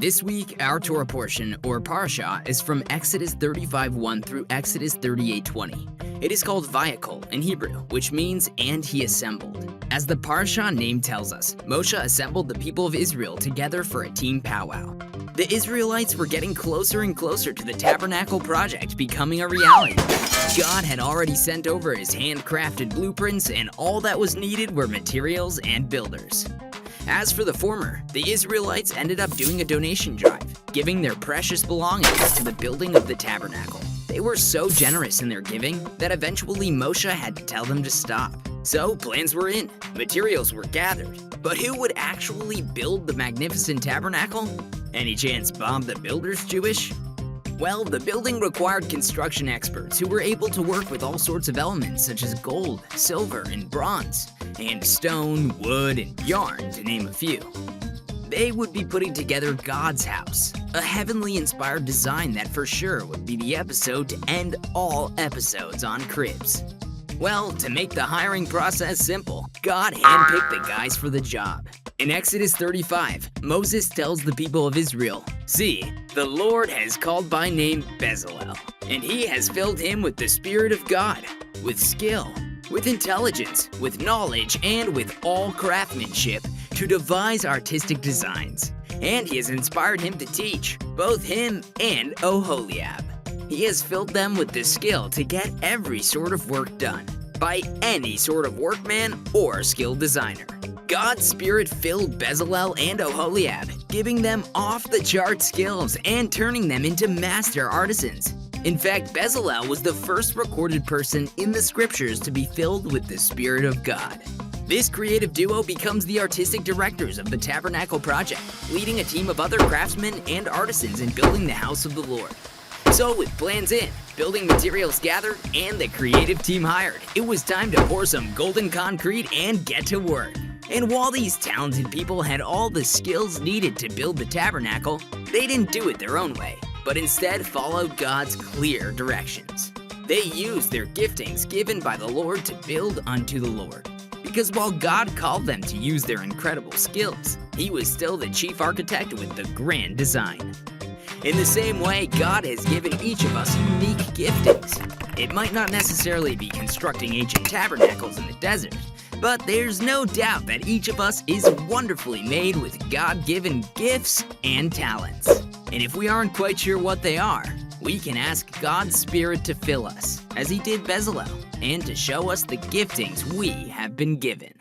This week, our Torah portion, or Parasha, is from Exodus 35:1 through Exodus 38:20. It is called Vayakhel in Hebrew, which means, "and he assembled." As the Parasha name tells us, Moshe assembled the people of Israel together for a team powwow. The Israelites were getting closer and closer to the tabernacle project becoming a reality. God had already sent over his handcrafted blueprints, and all that was needed were materials and builders. As for the former, the Israelites ended up doing a donation drive, giving their precious belongings to the building of the tabernacle. They were so generous in their giving that eventually Moshe had to tell them to stop. So plans were in, materials were gathered, but who would actually build the magnificent tabernacle? Any chance Bob the Builder's Jewish? Well, the building required construction experts who were able to work with all sorts of elements such as gold, silver, and bronze, and stone, wood, and yarn, to name a few. They would be putting together God's house, a heavenly inspired design that for sure would be the episode to end all episodes on cribs. Well, to make the hiring process simple, God handpicked the guys for the job. In Exodus 35, Moses tells the people of Israel, "See, the Lord has called by name Bezalel, and he has filled him with the Spirit of God, with skill, with intelligence, with knowledge, and with all craftsmanship to devise artistic designs. And he has inspired him to teach, both him and Oholiab. He has filled them with the skill to get every sort of work done, by any sort of workman or skilled designer." God's Spirit filled Bezalel and Oholiab, giving them off-the-chart skills and turning them into master artisans. In fact, Bezalel was the first recorded person in the scriptures to be filled with the Spirit of God. This creative duo becomes the artistic directors of the Tabernacle project, leading a team of other craftsmen and artisans in building the house of the Lord. So with plans in, building materials gathered, and the creative team hired, it was time to pour some golden concrete and get to work. And while these talented people had all the skills needed to build the tabernacle, they didn't do it their own way, but instead followed God's clear directions. They used their giftings given by the Lord to build unto the Lord. Because while God called them to use their incredible skills, he was still the chief architect with the grand design. In the same way, God has given each of us unique giftings. It might not necessarily be constructing ancient tabernacles in the desert, but there's no doubt that each of us is wonderfully made with God-given gifts and talents. And if we aren't quite sure what they are, we can ask God's Spirit to fill us, as he did Bezalel, and to show us the giftings we have been given.